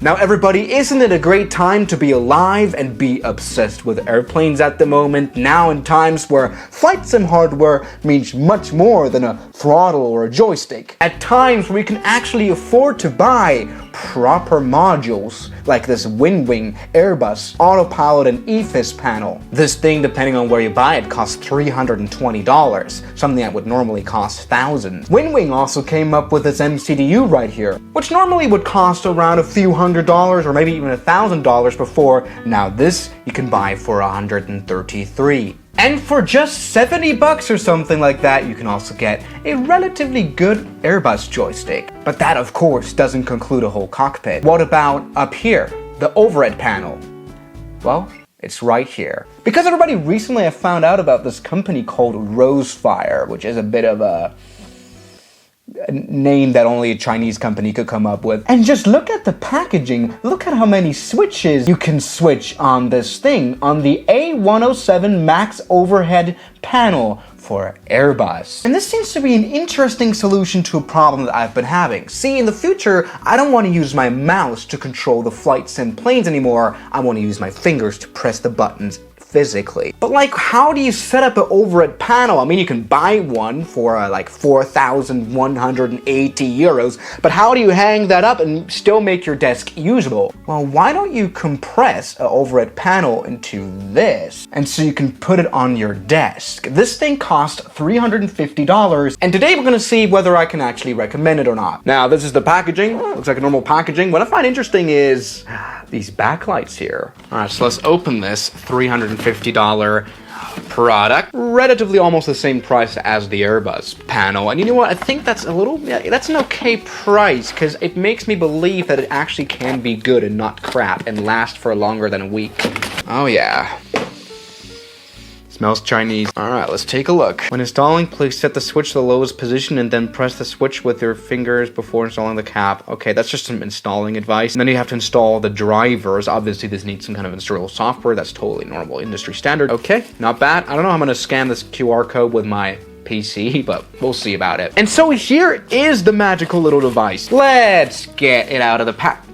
Now everybody, isn't it a great time to be alive and be obsessed with airplanes at the moment, now in times where flight sim hardware means much more than a throttle or a joystick? At times where we can actually afford to buy proper modules like this WinWing, Airbus, Autopilot and EFIS panel. This thing, depending on where you buy it, costs $320, something that would normally cost thousands. WinWing also came up with this MCDU right here, which normally would cost around a few $100 or maybe even $1,000 before. Now this you can buy for $133. And for just 70 bucks or something like that, you can also get a relatively good Airbus joystick. But that, of course, doesn't conclude a whole cockpit. What about up here, the overhead panel? Well, it's right here. Because everybody, recently I found out about this company called Rosefire, which is a bit of a name that only a Chinese company could come up with. And just look at the packaging. Look at how many switches you can switch on this thing, on the A107 Max overhead panel for Airbus. And this seems to be an interesting solution to a problem that I've been having. See, in the future, I don't want to use my mouse to control the flight sim planes anymore. I want to use my fingers to press the buttons physically. But like, how do you set up an overhead panel? I mean, you can buy one for like 4,180 euros, but how do you hang that up and still make your desk usable? Well, why don't you compress an overhead panel into this, and so you can put it on your desk. This thing costs $350, and today we're gonna see whether I can actually recommend it or not. Now, this is the packaging. Looks like a normal packaging. What I find interesting is these backlights here. All right, so let's open this $350 product, relatively almost the same price as the Airbus panel. And you know what, I think that's that's an okay price, because it makes me believe that it actually can be good and not crap and last for longer than a week. Oh yeah. Smells Chinese. All right, let's take a look. When installing, please set the switch to the lowest position and then press the switch with your fingers before installing the cap. Okay, that's just some installing advice. And then you have to install the drivers. Obviously, this needs some kind of installable software. That's totally normal industry standard. Okay, not bad. I don't know how I'm gonna scan this QR code with my PC, but we'll see about it. And so here is the magical little device. Let's get it out of the pack.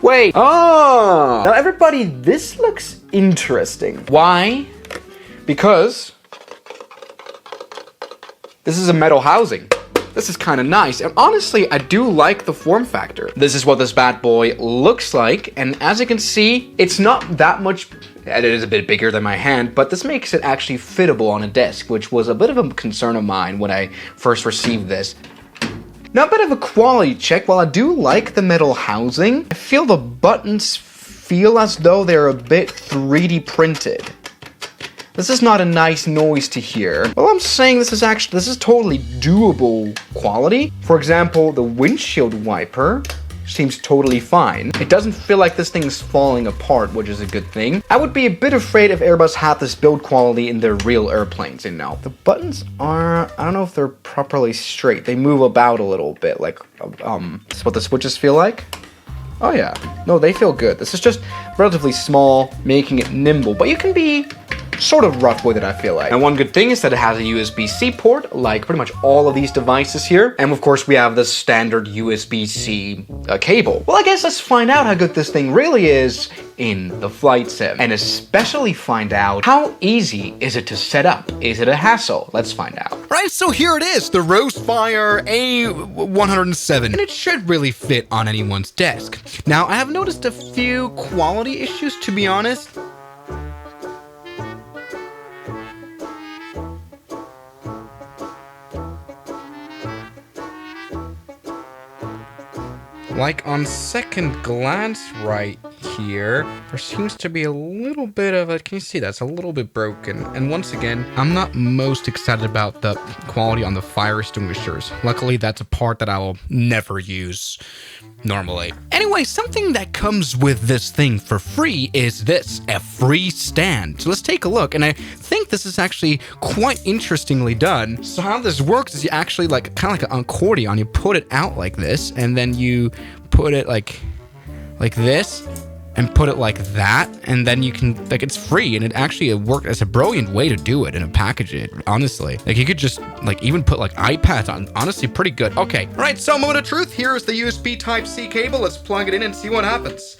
Wait. Oh! Now everybody, this looks interesting. Why? Because this is a metal housing. This is kind of nice, and honestly, I do like the form factor. This is what this bad boy looks like, and as you can see, it's not that much. It is a bit bigger than my hand, but this makes it actually fittable on a desk, which was a bit of a concern of mine when I first received this. Now, a bit of a quality check. While I do like the metal housing, I feel the buttons feel as though they're a bit 3D printed. This is not a nice noise to hear. Well, I'm saying this is totally doable quality. For example, the windshield wiper seems totally fine. It doesn't feel like this thing's falling apart, which is a good thing. I would be a bit afraid if Airbus had this build quality in their real airplanes, you know. The buttons are, I don't know if they're properly straight. They move about a little bit, like, this is what the switches feel like. Oh yeah, no, they feel good. This is just relatively small, making it nimble, but you can be sort of rough with it, I feel like. And one good thing is that it has a USB-C port, like pretty much all of these devices here. And of course, we have the standard USB-C cable. Well, I guess let's find out how good this thing really is in the flight sim. And especially find out, how easy is it to set up? Is it a hassle? Let's find out. Right, so here it is, the Rosefire A107. And it should really fit on anyone's desk. Now, I have noticed a few quality issues, to be honest. Like on second glance right here, there seems to be a little bit of a, can you see that's a little bit broken? And once again, I'm not most excited about the quality on the fire extinguishers. Luckily, that's a part that I will never use normally. Anyway, something that comes with this thing for free is this, a free stand. So let's take a look, and I think this is actually quite interestingly done. So how this works is you actually kind of like an accordion, you put it out like this, and then you put it like this, and put it like that, and then you can, like, it's free, and it worked as a brilliant way to do it and to package it, honestly. Like, you could just, like, even put, like, iPads on. Honestly, pretty good. Okay, all right, so moment of truth. Here is the USB Type-C cable. Let's plug it in and see what happens.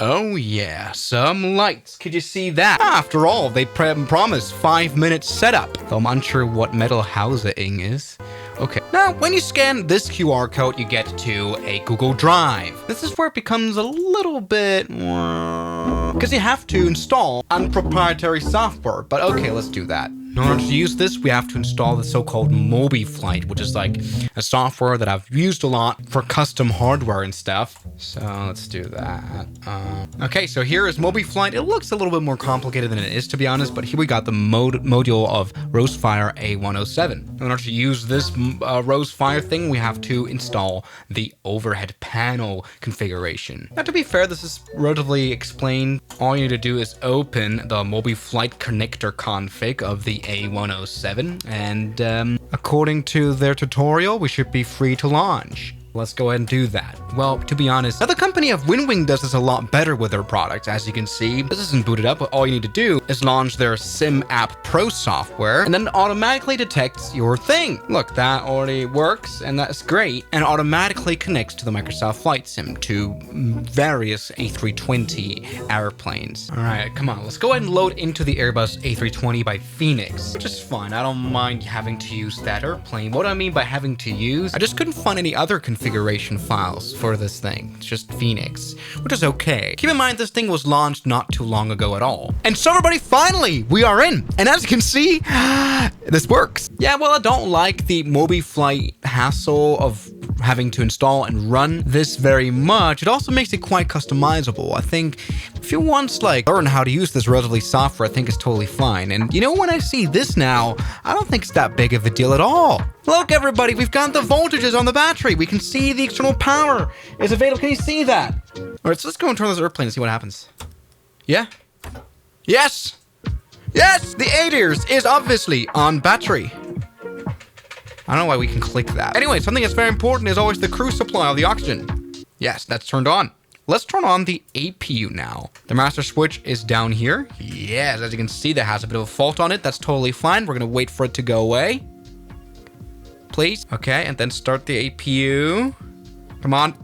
Oh yeah, some lights. Could you see that? After all, they promised 5-minute setup. Though I'm unsure what metal housing is. Okay. Now, when you scan this QR code, you get to a Google Drive. This is where it becomes a little bit because you have to install unproprietary software. But okay, let's do that. In order to use this, we have to install the so-called MobiFlight, which is like a software that I've used a lot for custom hardware and stuff. So let's do that. Okay, so here is MobiFlight. It looks a little bit more complicated than it is, to be honest, but here we got the module of Rosefire A107. In order to use this Rosefire thing, we have to install the overhead panel configuration. Now, to be fair, this is relatively explained. All you need to do is open the MobiFlight connector config of the A107, and according to their tutorial, we should be free to launch. Let's go ahead and do that. Well, to be honest, now the company of WinWing does this a lot better with their products. As you can see, this isn't booted up, but all you need to do is launch their Sim App Pro software, and then it automatically detects your thing. Look, that already works, and that's great, and automatically connects to the Microsoft Flight Sim to various A320 airplanes. All right, come on, let's go ahead and load into the Airbus A320 by Phoenix, which is fine. I don't mind having to use that airplane. What I mean by having to use, I just couldn't find any other configuration files for this thing. It's just Phoenix, which is okay. Keep in mind, this thing was launched not too long ago at all. And so everybody, finally, we are in. And as you can see, this works. Yeah, well, I don't like the MobiFlight hassle of having to install and run this very much. It also makes it quite customizable. I think if you want to like learn how to use this relatively software, I think it's totally fine. And you know, when I see this now, I don't think it's that big of a deal at all. Look, everybody, we've got the voltages on the battery. We can see the external power is available. Can you see that? All right, so let's go and turn on this airplane and see what happens. Yeah? Yes! Yes! The ADIRS is obviously on battery. I don't know why we can click that. Anyway, something that's very important is always the cruise supply of the oxygen. Yes, that's turned on. Let's turn on the APU now. The master switch is down here. Yes, as you can see, that has a bit of a fault on it. That's totally fine. We're gonna wait for it to go away. Please. Okay, and then start the APU. Come on.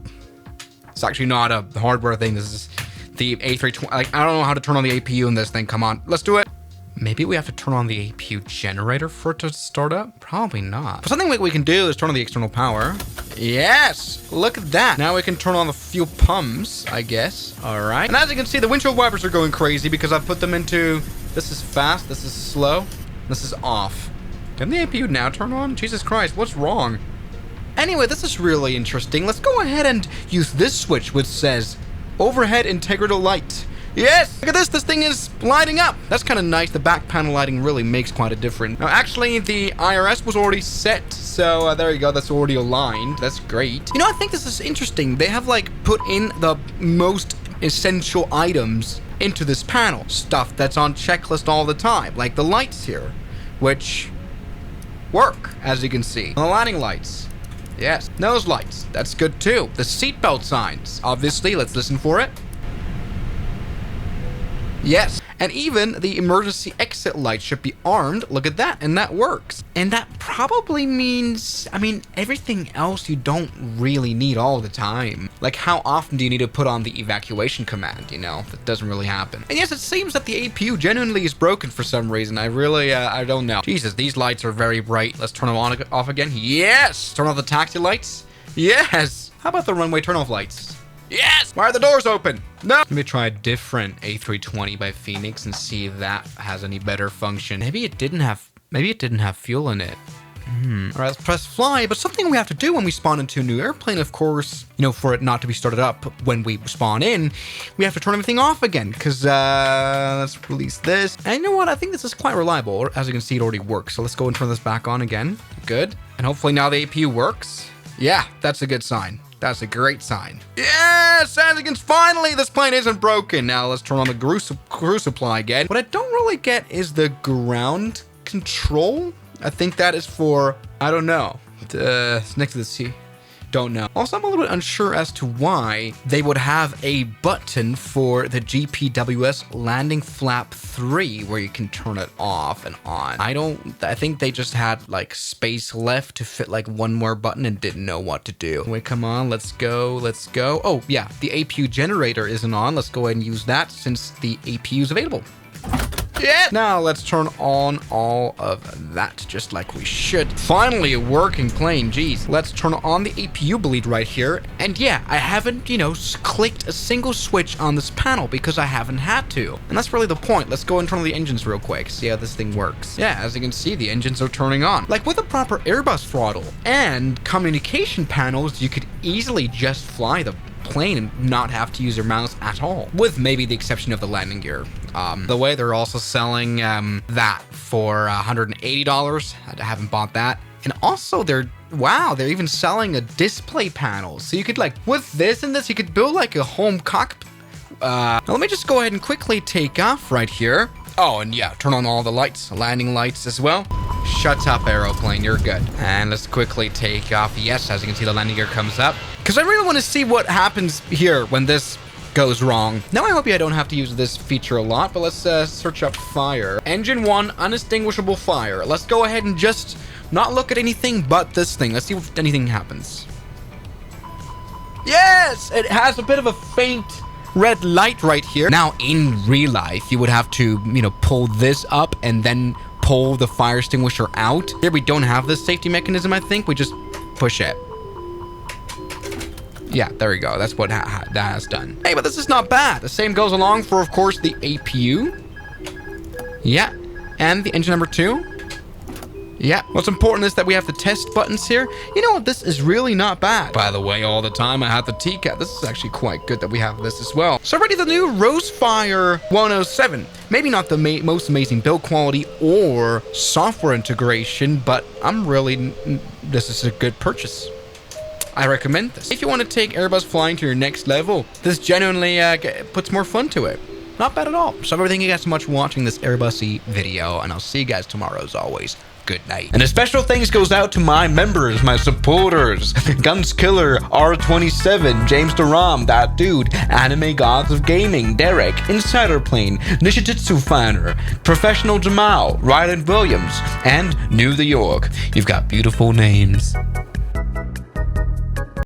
It's actually not a hardware thing. This is the A320. Like, I don't know how to turn on the APU in this thing. Come on, let's do it. Maybe we have to turn on the APU generator for it to start up? Probably not. But something we can do is turn on the external power. Yes, look at that. Now we can turn on the fuel pumps, I guess. All right. And as you can see, the windshield wipers are going crazy because I've put them into, this is fast, this is slow, this is off. Can the APU now turn on? Jesus Christ, what's wrong? Anyway, this is really interesting. Let's go ahead and use this switch, which says overhead integral light. Yes! Look at this thing is lighting up. That's kind of nice. The back panel lighting really makes quite a difference. Now, actually, the IRS was already set, so there you go. That's already aligned. That's great. You know, I think this is interesting. They have, like, put in the most essential items into this panel. Stuff that's on checklist all the time, like the lights here, which work, as you can see. The lighting lights. Yes, nose lights. That's good, too. The seatbelt signs. Obviously, let's listen for it. Yes, and even the emergency exit light should be armed. Look at that, and that works. And that probably means, I mean, everything else you don't really need all the time. Like, how often do you need to put on the evacuation command, you know? That doesn't really happen. And yes, it seems that the APU genuinely is broken for some reason. I really, I don't know. Jesus, these lights are very bright. Let's turn them on, off again. Yes! Turn off the taxi lights. Yes! How about the runway turn-off lights? Yes! Why are the doors open? No! Let me try a different A320 by Phoenix and see if that has any better function. Maybe it didn't have fuel in it. All right, let's press fly. But something we have to do when we spawn into a new airplane, of course, you know, for it not to be started up when we spawn in, we have to turn everything off again. Because, let's release this. And you know what? I think this is quite reliable. As you can see, it already works. So let's go and turn this back on again. Good. And hopefully now the APU works. Yeah, that's a good sign. That's a great sign. Yes, as you can finally, this plane isn't broken. Now let's turn on the crew supply again. What I don't really get is the ground control. I think that is for, I don't know, it's next to the sea. Don't know. Also, I'm a little bit unsure as to why they would have a button for the GPWS landing flap 3 where you can turn it off and on. I think they just had like space left to fit like one more button and didn't know what to do. Wait, come on, let's go. Oh yeah, the APU generator isn't on. Let's go ahead and use that since the APU is available. Yeah. Now let's turn on all of that just like we should. Finally a working plane, geez. Let's turn on the APU bleed right here. And yeah, I haven't, clicked a single switch on this panel because I haven't had to. And that's really the point. Let's go and turn on the engines real quick, see how this thing works. Yeah, as you can see, the engines are turning on. Like with a proper Airbus throttle and communication panels, you could easily just fly the plane and not have to use your mouse at all, with maybe the exception of the landing gear. The way they're also selling that for $180. I haven't bought that. And also they're even selling a display panel. So you could with this and this, you could build like a home cockpit. Now let me just go ahead and quickly take off right here. Oh, and yeah, turn on all the lights, landing lights as well. Shut up, aeroplane, you're good. And let's quickly take off. Yes, as you can see, the landing gear comes up. Because I really want to see what happens here when this goes wrong. Now, I hope I don't have to use this feature a lot, but let's search up fire. Engine 1, unextinguishable fire. Let's go ahead and just not look at anything but this thing. Let's see if anything happens. Yes, it has a bit of a faint red light right here. Now, in real life, you would have to, pull this up and then pull the fire extinguisher out. Here, we don't have this safety mechanism, I think. We just push it. Yeah, there we go. That's what that has done. Hey, but this is not bad. The same goes along for, of course, the APU. Yeah, and the engine number 2. Yeah, what's important is that we have the test buttons here. You know what? This is really not bad. By the way, all the time I had the TCAT. This is actually quite good that we have this as well. So already the new Rosefire 107. Maybe not the most amazing build quality or software integration, but this is a good purchase. I recommend this. If you want to take Airbus flying to your next level, this genuinely puts more fun to it. Not bad at all. So thank you guys so much for watching this Airbus video, and I'll see you guys tomorrow as always. Good night. And a special thanks goes out to my members, my supporters, Guns Killer, R27, James Duram, That Dude, Anime Gods of Gaming, Derek, Insider Plane, Nishijitsu Fanner, Professional Jamal, Ryland Williams, and New the York. You've got beautiful names.